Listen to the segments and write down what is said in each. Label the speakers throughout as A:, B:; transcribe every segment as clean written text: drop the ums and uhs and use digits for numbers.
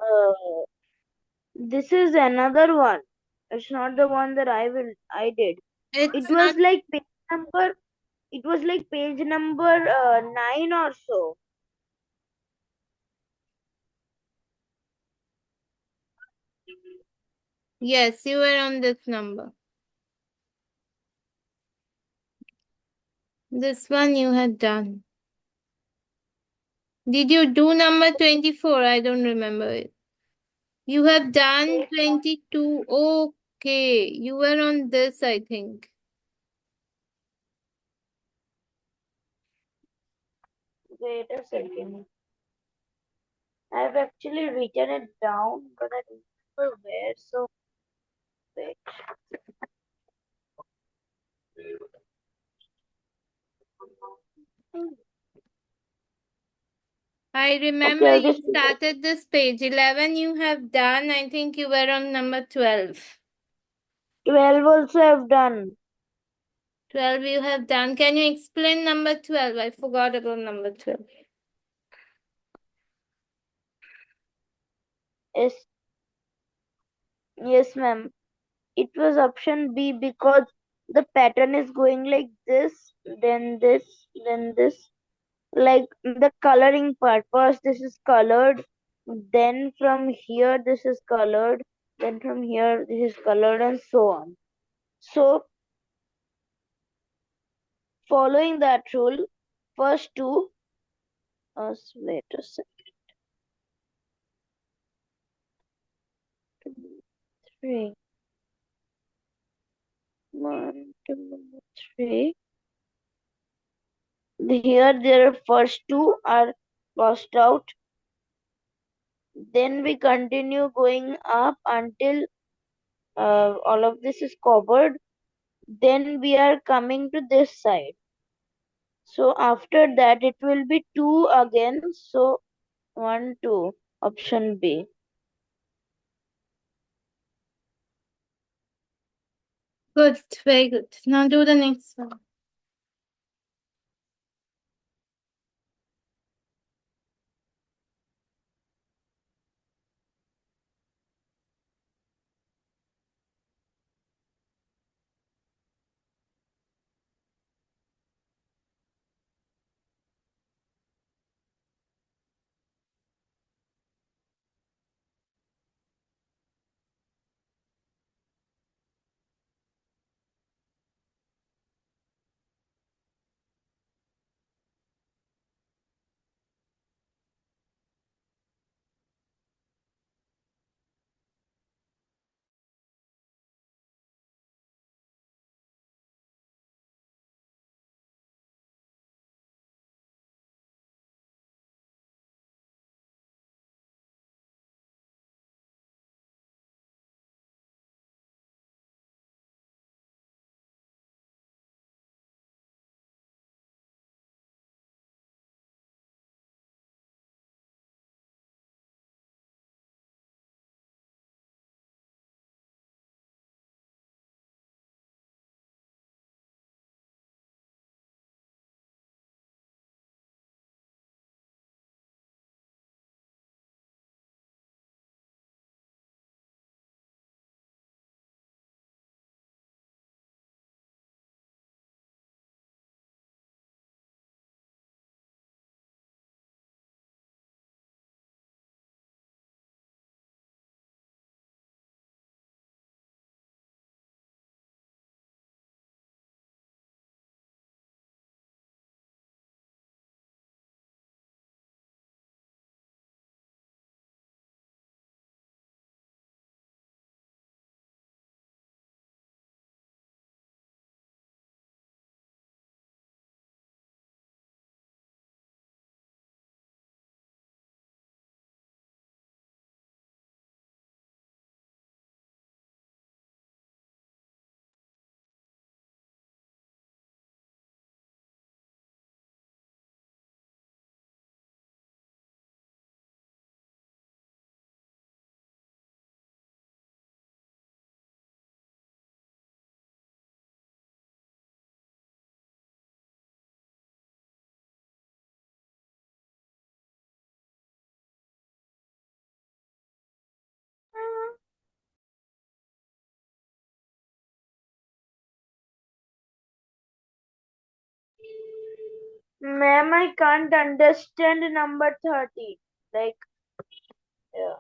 A: Uh, this is another one. It's not the one that I did. It
B: It's
A: was
B: not.
A: like page number. It was like page number 9 or so.
B: Yes, you were on this number. This one you had done. Did you do number 24? I don't remember it. You have done
A: Wait,
B: 22. Okay. You were on this, I think.
A: wait a second. I've actually written it down, but I don't remember where. So wait.
B: I
A: Okay,
B: remember
A: I'll
B: you
A: just.
B: started this page. 11 you have done. I think you were on number 12.
A: 12 also I've done.
B: 12 you have done. Can you explain number 12? I forgot about number 12.
A: Yes, yes, ma'am. It was option B because the pattern is going like this, then this, then this. Like the coloring part. First, this is colored. Then from here, this is colored. Then from here, this is colored, and so on. So, following that rule, first two. Wait a second. Two, three. One, two, three. Here, their first two are crossed out. Then we continue going up until all of this is covered. Then we are coming to this side. So after that, it will be two again. So one, two, option B.
B: Good. Very good. Now do the next one.
A: Ma'am, I can't understand number 30. Like, yeah.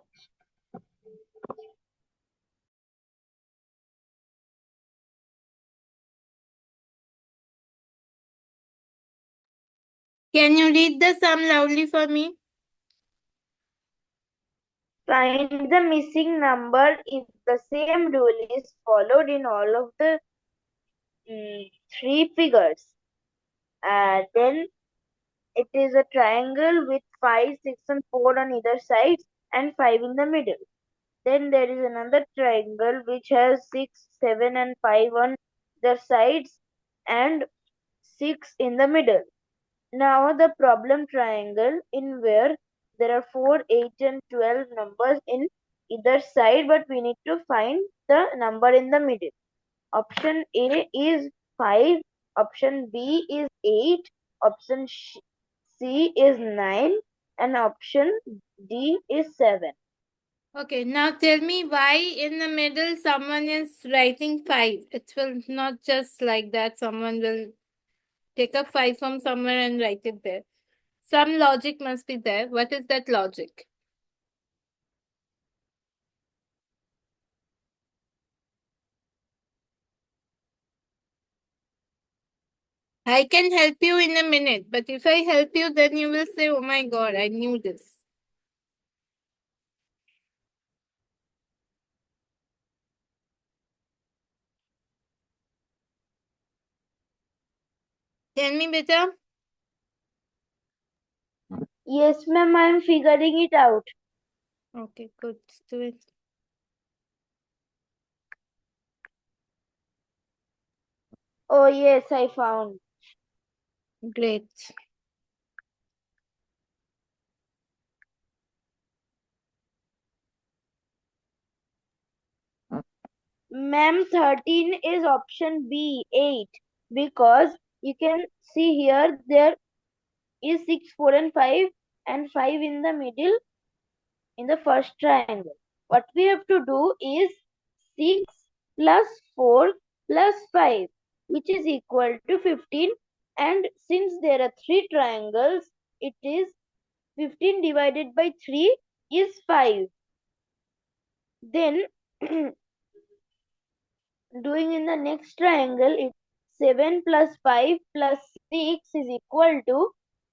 B: Can you read the sum loudly for me?
A: Find the missing number if the same rule is followed in all of the three figures. Then it is a triangle with 5, 6, and 4 on either side and 5 in the middle. Then there is another triangle which has 6, 7, and 5 on the sides and 6 in the middle. Now the problem triangle in where there are 4, 8, and 12 numbers in either side, but we need to find the number in the middle. Option A is 5, option B is 8, option C is 9, and option D is 7.
B: Okay, now tell me why in the middle someone is writing 5. It will not just like that. Someone will take a 5 from somewhere and write it there. Some logic must be there. What is that logic? I can help you in a minute, but if I help you, then you will say, oh my god, I knew this. Tell me, beta.
A: Yes, ma'am, I am figuring it out.
B: Okay, good. Do it.
A: Oh, yes, I found.
B: Great.
A: Ma'am, 13 is option B, 8. Because you can see here there is 6, 4, and 5, and 5 in the middle in the first triangle. What we have to do is 6 plus 4 plus 5, which is equal to 15. And since there are three triangles, it is 15 divided by 3 is 5. Then doing in the next triangle, it 7 plus 5 plus 6 is equal to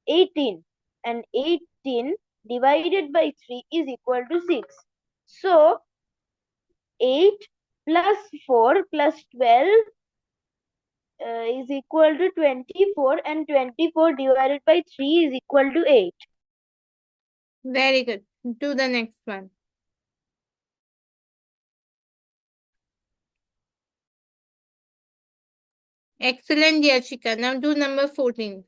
A: 18, and 18 divided by 3 is equal to 6. So 8 plus 4 plus 12 is equal to 24, and 24 divided by 3 is equal to 8.
B: Very good. Do the next one. Excellent, Yashika. Now do number 14.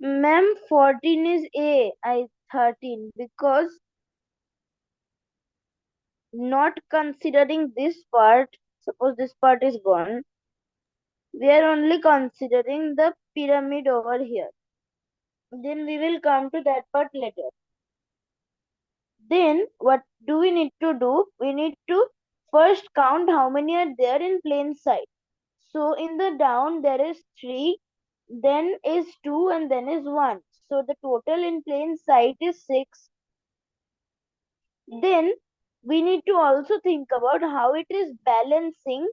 A: Ma'am, 14 is A, I 13, because not considering this part, suppose this part is gone, we are only considering the pyramid over here. Then we will come to that part later. Then what do we need to do? We need to first count how many are there in plain sight. So in the down there is 3, then is 2 and then is 1. So the total in plain sight is 6. Then we need to also think about how it is balancing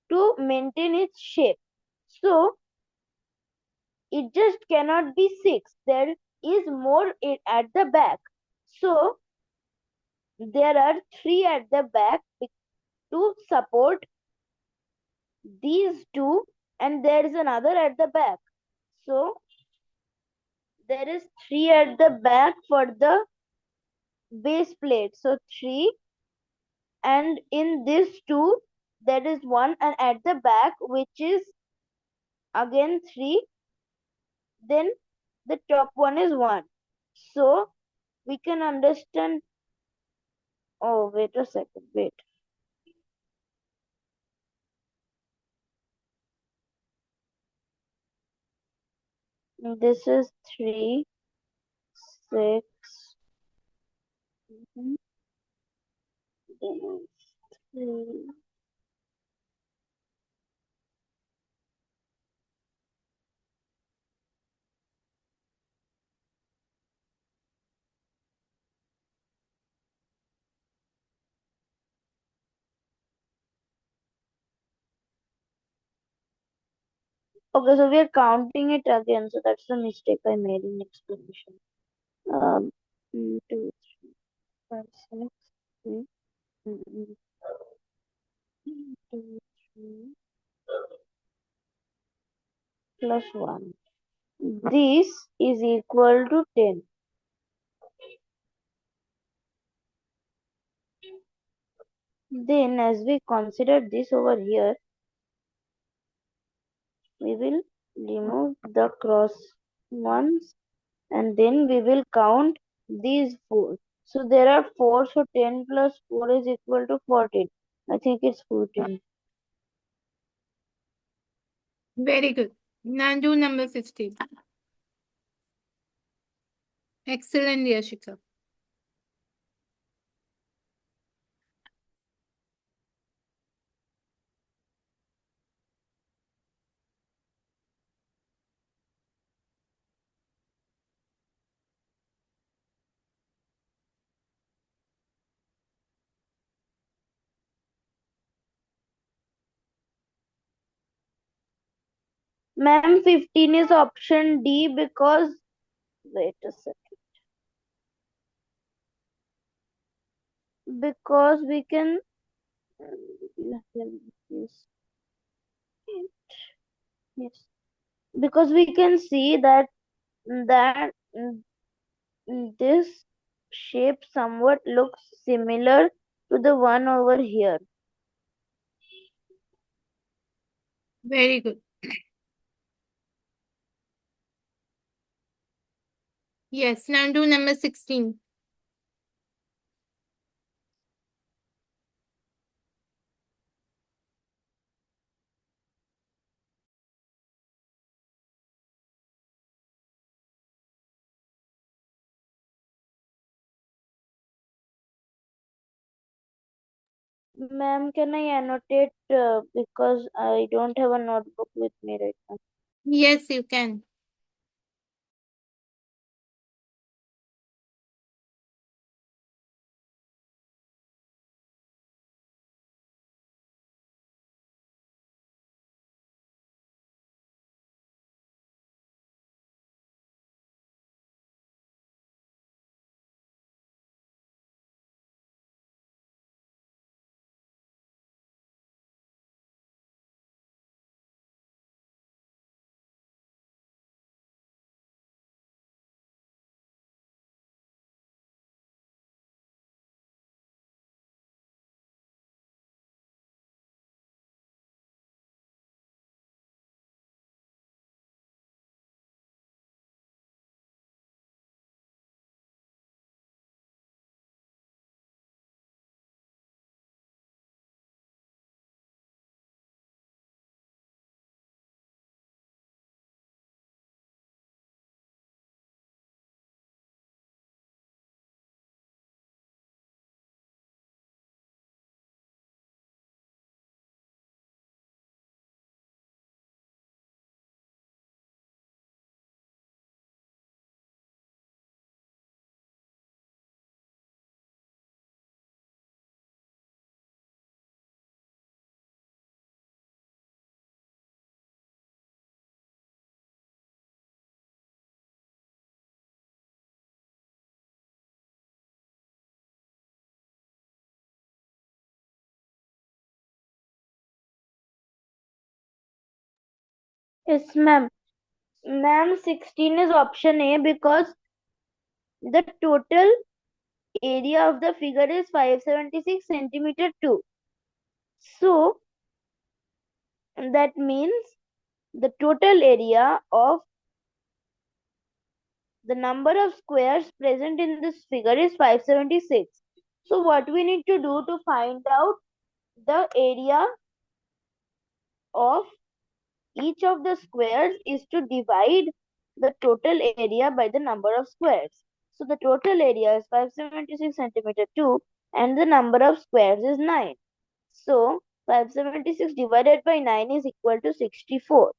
A: to maintain its shape. So it just cannot be 6. There is more at the back. So there are 3 at the back to support these two, and there is another at the back. So there is 3 at the back for the base plate. So 3, and in this 2 there is 1, and at the back which is again 3, then the top one is 1. So we can understand. Oh, wait a second, wait. This is 3, 6, mhm, then it's 3. Okay, so we are counting it again. So that's the mistake I made in explanation. 2, 3, 5, 6, 3, 2, 3, plus 1. This is equal to 10. Then as we consider this over here, we will remove the cross ones, and then we will count these 4. So there are 4, so 10 plus 4 is equal to 14. I think it's 14.
B: Very good. Now do number 15. Excellent, Yashika.
A: Ma'am, 15 is option D because, wait a second, because we can, yes, yes, because we can see that this shape somewhat looks similar to the one over here.
B: Very good. Yes, now do number 16.
A: Ma'am, can I annotate because I don't have a notebook with me right now.
B: Yes, you can.
A: Yes, ma'am. Ma'am, 16 is option A because the total area of the figure is 576 centimeter 2. So that means the total area of the number of squares present in this figure is 576. So what we need to do to find out the area of each of the squares is to divide the total area by the number of squares. So the total area is 576 centimeter 2 and the number of squares is 9. So 576 divided by 9 is equal to 64.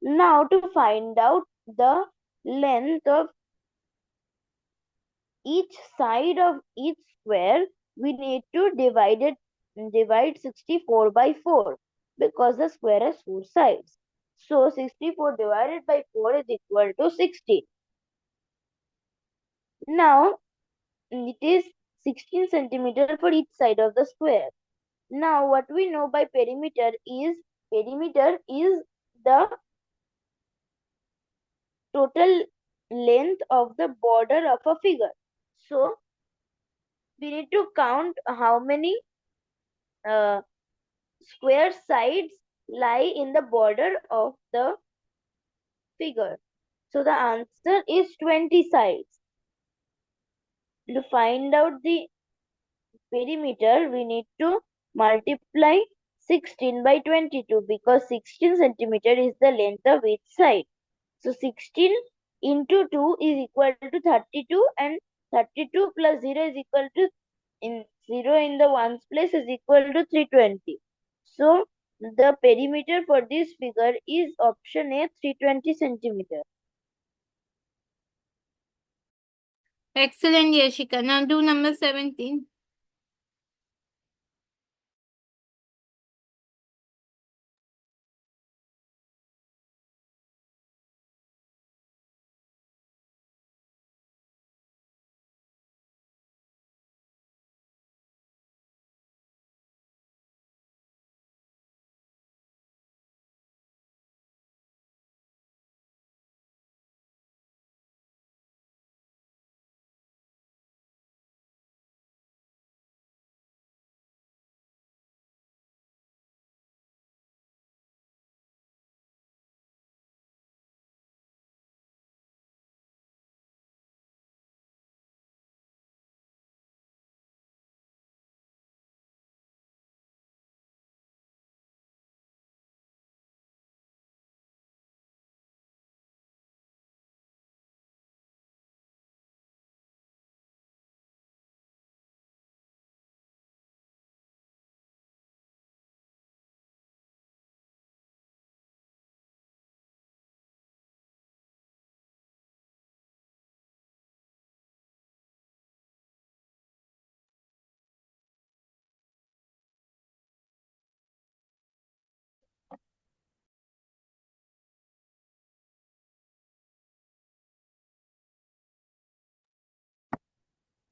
A: Now to find out the length of each side of each square, we need to divide 64 by 4 because the square has 4 sides. So 64 divided by 4 is equal to 60. Now it is 16 centimeter for each side of the square. Now what we know by perimeter is the total length of the border of a figure. So we need to count how many uh, square sides lie in the border of the figure. So the answer is 20 sides. To find out the perimeter, we need to multiply 16 by 22 because 16 centimeter is the length of each side. So 16 into 2 is equal to 32 and 32 plus 0 is equal to 0 in the ones place is equal to 320. So the perimeter for this figure is option A 320 centimeter.
B: Excellent, Yashika. Now do number 17.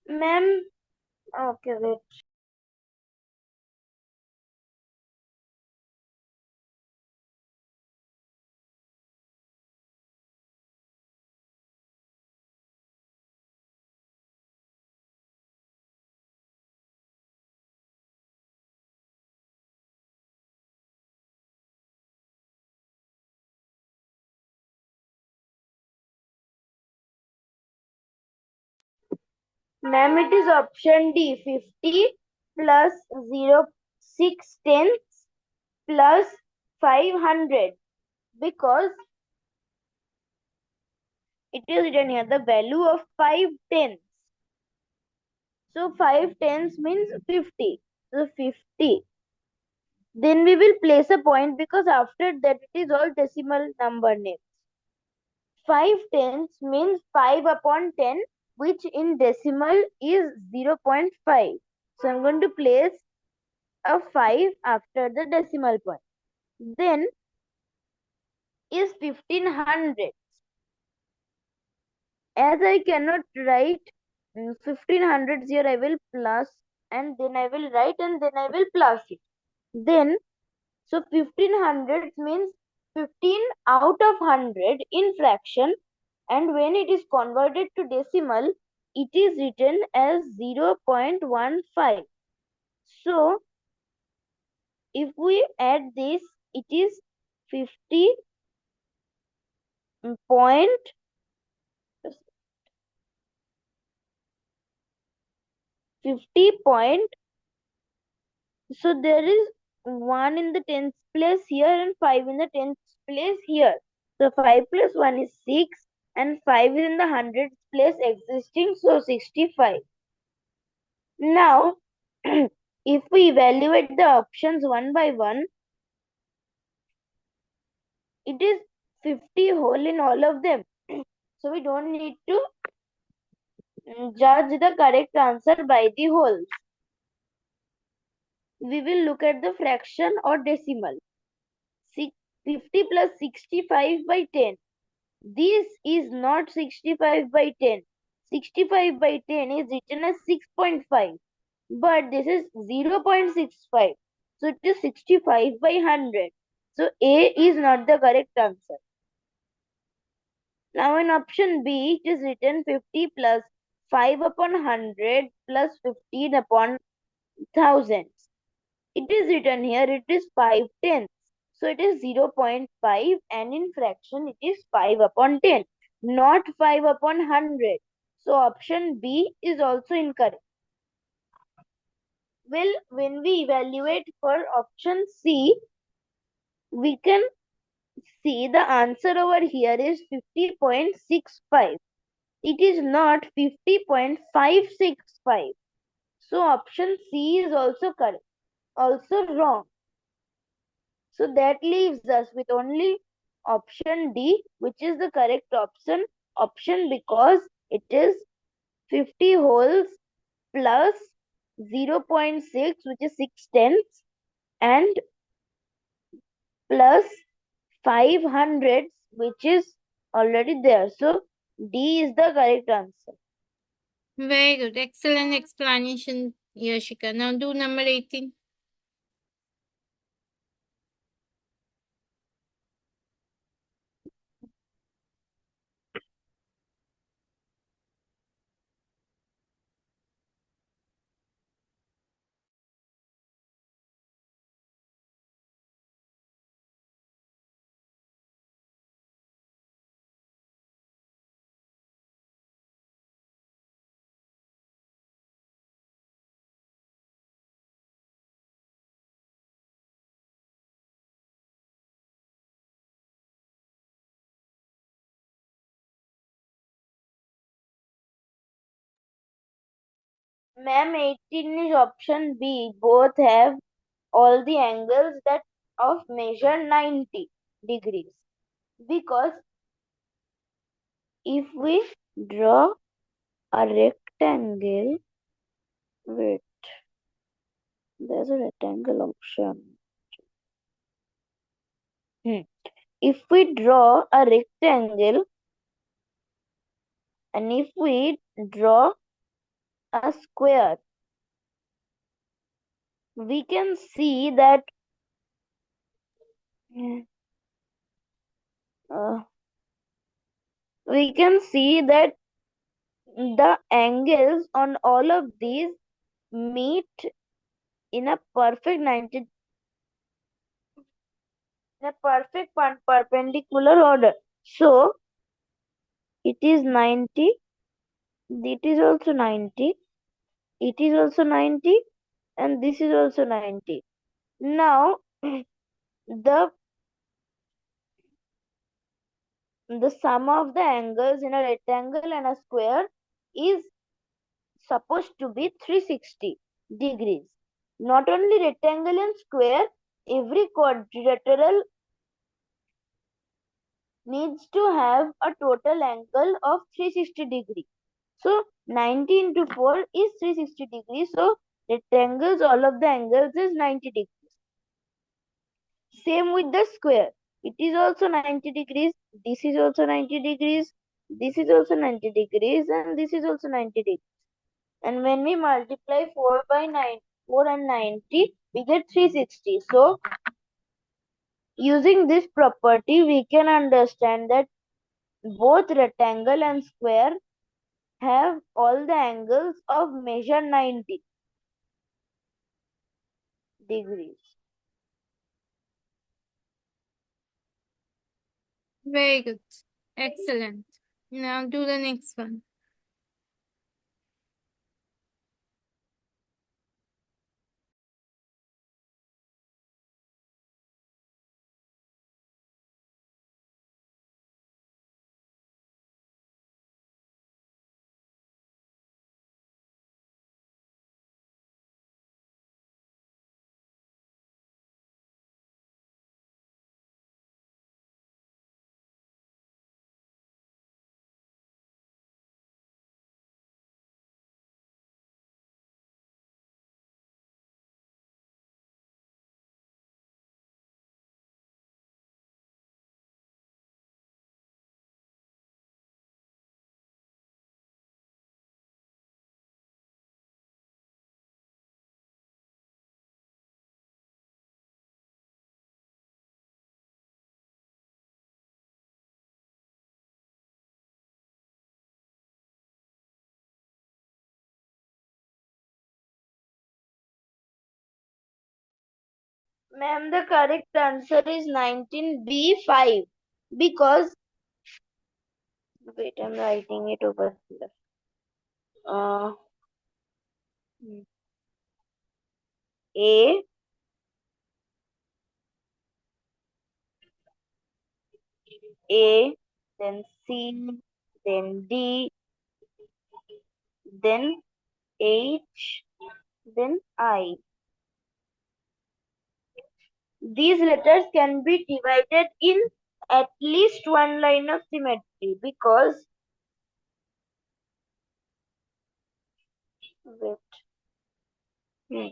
A: Ma'am, okay, wait. Ma'am, it is option D 50 plus 0.6 tenths plus 500 because it is written here the value of 5 tenths. So 5 tenths means 50. So 50. Then we will place a point because after that it is all decimal number names. 5 tenths means 5 upon 10 which in decimal is 0.5. So I'm going to place a 5 after the decimal point. Then is 1500. As I cannot write 1500 here, I will plus and then I will write and then I will plus it. Then, so 1500 means 15 out of 100 in fraction, and when it is converted to decimal, it is written as 0.15. So if we add this, it is 50 point 50 point. So there is 1 in the tens place here and 5 in the tens place here. So 5 plus 1 is 6 and 5 is in the hundreds place existing, so 65. Now if we evaluate the options one by one, it is 50 whole in all of them. So we don't need to judge the correct answer by the wholes. We will look at the fraction or decimal. 50 plus 65 by 10. This is not 65 by 10. 65 by 10 is written as 6.5. But this is 0.65. So it is 65 by 100. So A is not the correct answer. Now in option B, it is written 50 plus 5 upon 100 plus 15 upon thousands. It is written here, it is 5 tenths. So it is 0.5, and in fraction it is 5 upon 10, not 5 upon 100. So option B is also incorrect. Well, when we evaluate for option C, we can see the answer over here is 50.65. It is not 50.565. So option C is also correct, also wrong. So that leaves us with only option D, which is the correct option because it is 50 wholes plus 0.6, which is 6 tenths, and plus 5 hundredths, which is already there. So D is the correct answer.
B: Very good. Excellent explanation, Yashika. Now do number 18.
A: Ma'am, 18 is option B. Both have all the angles that of measure 90 degrees. Because if we draw a rectangle, wait, there's a rectangle option. If we draw a rectangle and if we draw a square, we can see that uh, the angles on all of these meet in a perfect 90, in a perfect perpendicular order. So it is 90, it is also 90, it is also 90, and this is also 90. Now the the sum of the angles in a rectangle and a square is supposed to be 360 degrees. Not only rectangle and square, every quadrilateral needs to have a total angle of 360 degrees. So 90 into 4 is 360 degrees. So rectangles, all of the angles is 90 degrees. Same with the square. It is also 90 degrees. This is also 90 degrees. This is also 90 degrees. And this is also 90 degrees. And when we multiply 4 by 9, 4 and 90, we get 360. So Using this property, we can understand that both rectangle and square have all the angles of measure 90 degrees.
B: Very good. Excellent. Now do the next one.
A: Ma'am, the correct answer is 19B5 because wait, I'm writing it over here. Uh, A, A, then C, then D, then H, then I. These letters can be divided in at least one line of symmetry because wait, hmm,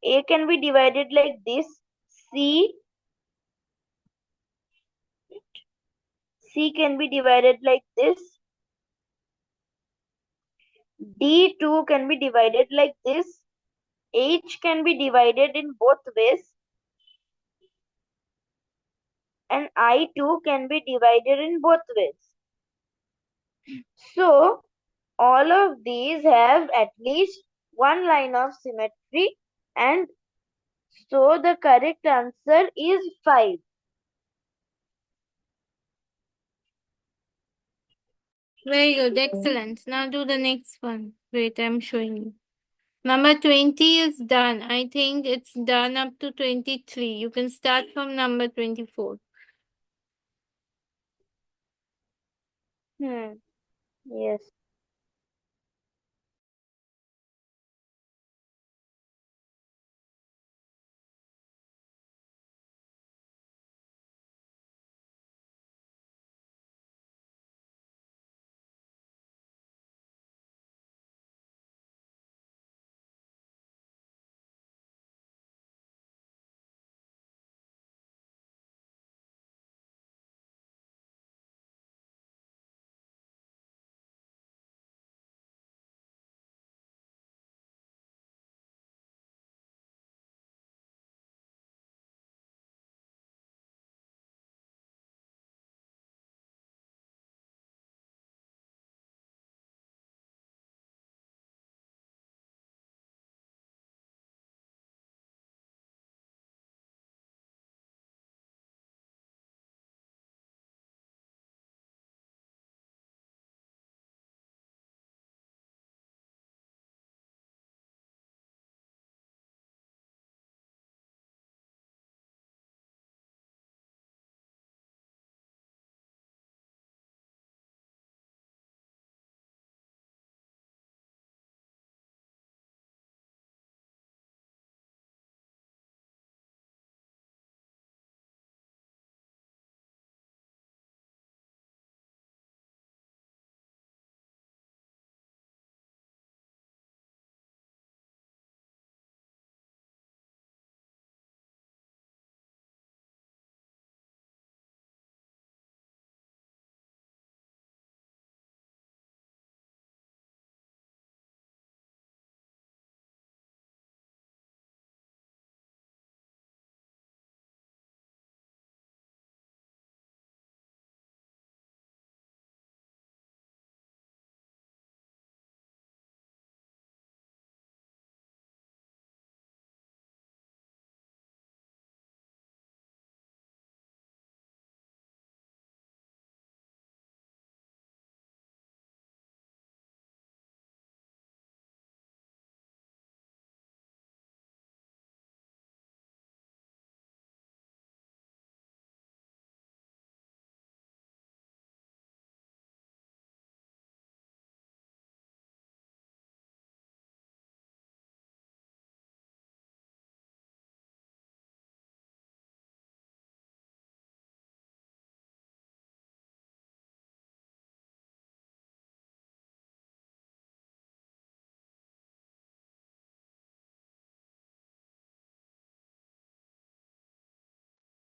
A: A can be divided like this, C, C can be divided like this, D2 can be divided like this, H can be divided in both ways, and I2 can be divided in both ways. So, all of these have at least one line of symmetry, and so the correct answer is 5.
B: Very good. Excellent. Now do the next one. Wait, I'm showing you. Number 20 is done. I think it's done up to 23. You can start from number 24.
A: Yes.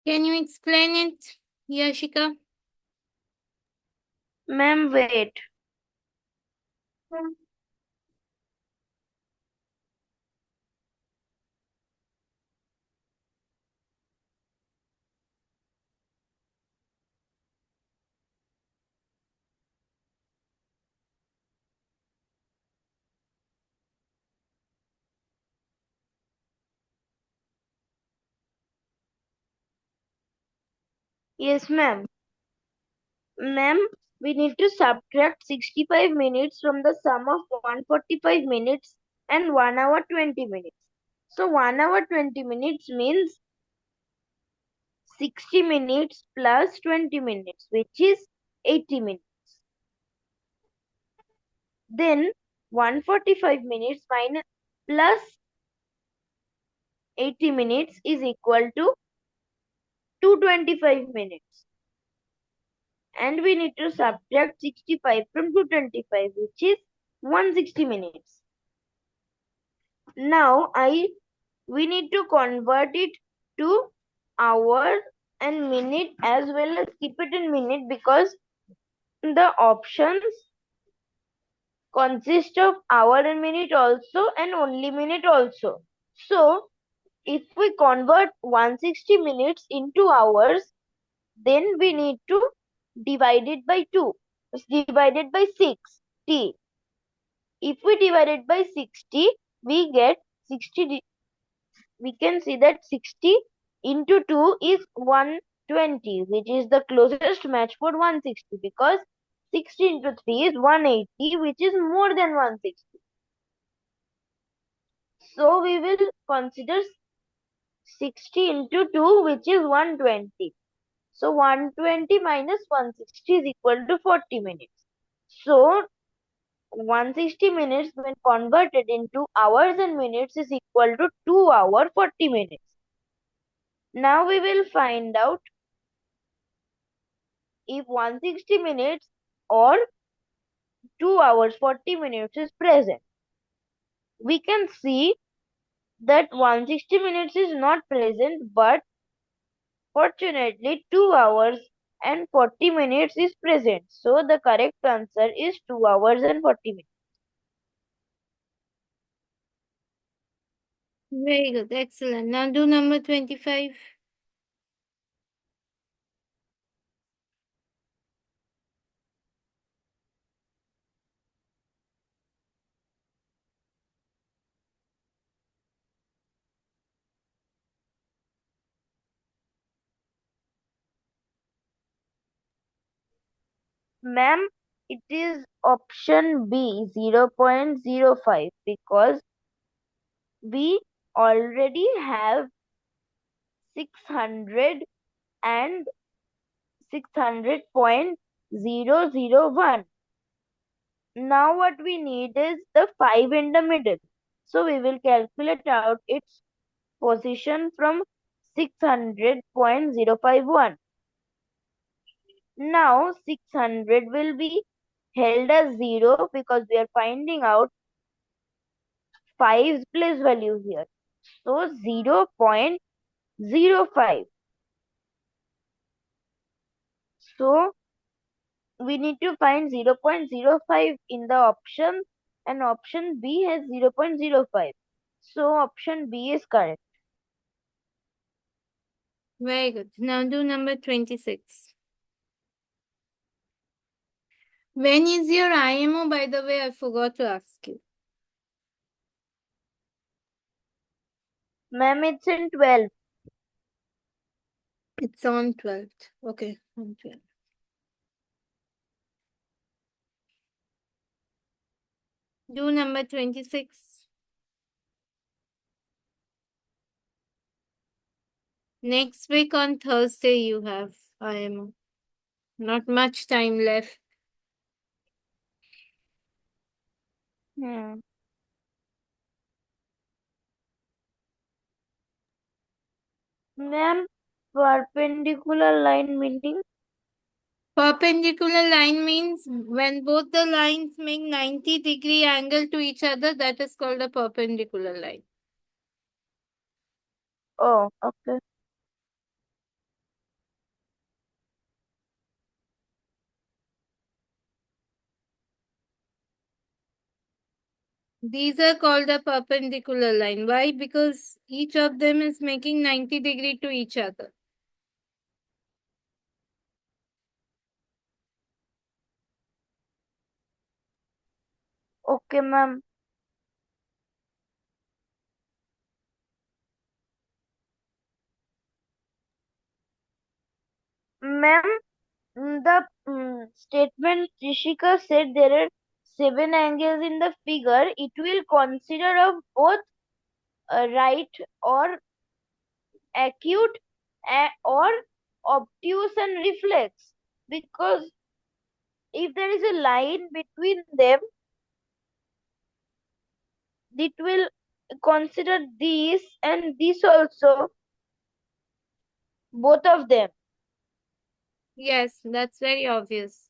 B: Can you explain it, Yashika?
A: Ma'am, wait. Yes, ma'am. Ma'am, we need to subtract 65 minutes from the sum of 145 minutes and 1 hour 20 minutes. So 1 hour 20 minutes means 60 minutes plus 20 minutes, which is 80 minutes. Then 145 minutes minus plus 80 minutes is equal to 225 minutes. And we need to subtract 65 from 225, which is 160 minutes. Now we need to convert it to hour and minute, as well as keep it in minute, because the options consist of hour and minute also and only minute also. So if we convert 160 minutes into hours, then we need to divide it by 2. It's divided by 60. If we divide it by 60, we get 60. We can see that 60 into 2 is 120, which is the closest match for 160, because 60 into 3 is 180, which is more than 160. So we will consider 60 into 2, which is 120. So 120 minus 160 is equal to 40 minutes. So 160 minutes when converted into hours and minutes is equal to 2 hour 40 minutes. Now we will find out if 160 minutes or 2 hours 40 minutes is present. We can see that 160 minutes is not present, but fortunately 2 hours and 40 minutes is present. So the correct answer is 2 hours and 40 minutes.
B: Very good. Excellent. Now do number 25.
A: Ma'am, it is option B, 0.05, because we already have 600 and 600.001. Now what we need is the 5 in the middle. So we will calculate out its position from 600.051. Now 600 will be held as 0 because we are finding out 5's place value here. So 0.05. So we need to find 0.05 in the option, and option B has 0.05. So option B is correct.
B: Very good. Now do number 26. When is your IMO, by the way? I forgot to ask you.
A: Ma'am, it's in 12.
B: It's on 12th. Okay, on 12th. Do number 26. Next week on Thursday, you have IMO. Not much time left.
A: Hmm. Ma'am, perpendicular line meaning?
B: Perpendicular line means when both the lines make 90-degree angle to each other, that is called a perpendicular line.
A: Oh, okay.
B: These are called a perpendicular line. Why? Because each of them is making 90 degree to each other.
A: Okay, ma'am. Ma'am, the statement Trishika said there are seven angles in the figure. It will consider of both right or acute or obtuse and reflex. Because if there is a line between them, it will consider this and this also, both of them.
B: Yes, that's very obvious.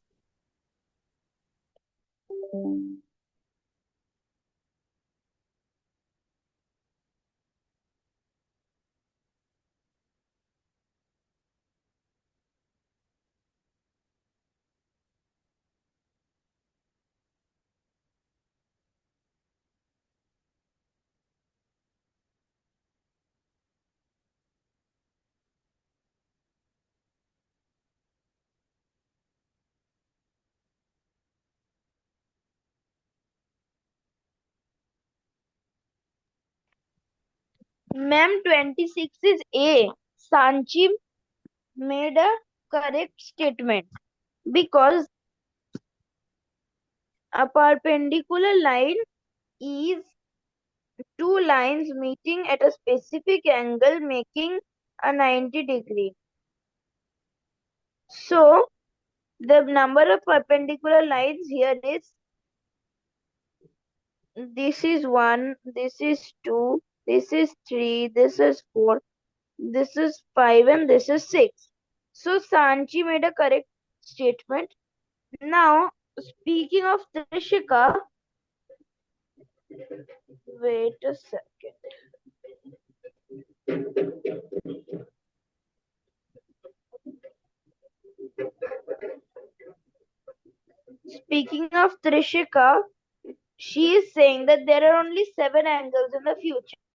A: Ma'am, 26 is A. Sanchi made a correct statement because a perpendicular line is two lines meeting at a specific angle making a 90 degree. So the number of perpendicular lines here is this is 1, this is 2, this is 3, this is 4, this is 5 and this is 6. So Sanchi made a correct statement. Now speaking of Trishika, wait a second. Speaking of Trishika, she is saying that there are only seven angles in the future.